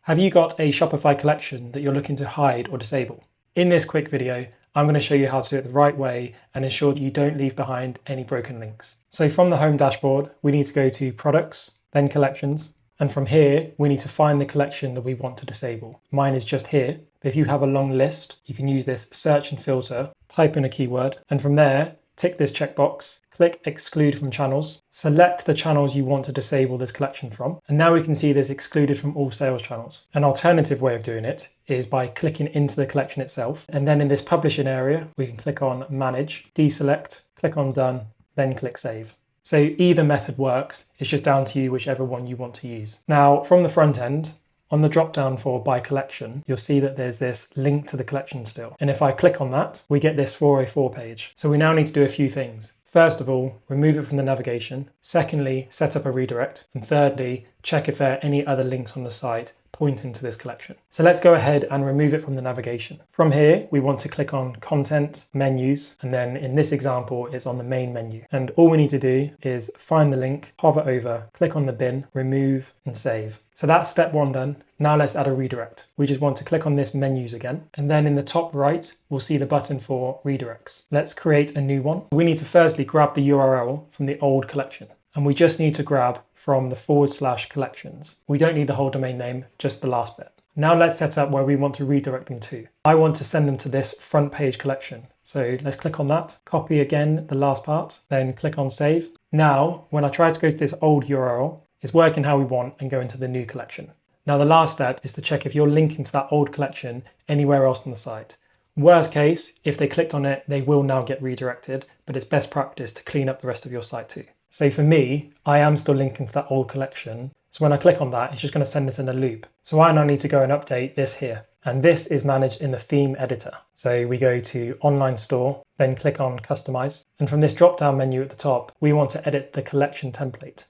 Have you got a Shopify collection that you're looking to hide or disable? In this quick video, I'm going to show you how to do it the right way and ensure that you don't leave behind any broken links. So from the home dashboard, we need to go to products, then collections. And from here, we need to find the collection that we want to disable. Mine is just here. But if you have a long list, you can use this search and filter, type in a keyword, and from there, tick this checkbox, click exclude from channels, select the channels you want to disable this collection from, and now we can see this excluded from all sales channels. An alternative way of doing it is by clicking into the collection itself, and then in this publishing area, we can click on manage, deselect, click on done, then click save. So either method works, it's just down to you whichever one you want to use. Now from the front end, on the drop down for by collection, you'll see that there's this link to the collection still. And if I click on that, we get this 404 page. So we now need to do a few things. First of all, remove it from the navigation. Secondly, set up a redirect. And thirdly, check if there are any other links on the site pointing to this collection. So let's go ahead and remove it from the navigation. From here, we want to click on content, menus, and then in this example, it's on the main menu. And all we need to do is find the link, hover over, click on the bin, remove, and save. So that's step one done. Now let's add a redirect. We just want to click on this menus again. And then in the top right, we'll see the button for redirects. Let's create a new one. We need to firstly grab the URL from the old collection. And we just need to grab from the /collections. We don't need the whole domain name, just the last bit. Now let's set up where we want to redirect them to. I want to send them to this front page collection. So let's click on that, copy again the last part, then click on save. Now, when I try to go to this old URL, it's working how we want and go into the new collection. Now the last step is to check if you're linking to that old collection anywhere else on the site. Worst case, if they clicked on it, they will now get redirected, but it's best practice to clean up the rest of your site too. So for me, I am still linking to that old collection. So when I click on that, it's just going to send this in a loop. So I now need to go and update this here. And this is managed in the theme editor. So we go to online store, then click on customize. And from this drop-down menu at the top, we want to edit the collection template.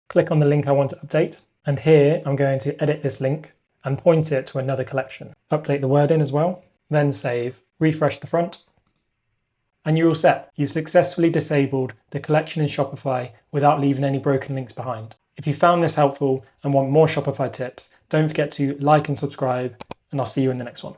Click on the link I want to update. And here I'm going to edit this link and point it to another collection. Update the wording as well, then save, refresh the front. And you're all set. You've successfully disabled the collection in Shopify without leaving any broken links behind. If you found this helpful and want more Shopify tips, don't forget to like and subscribe, and I'll see you in the next one.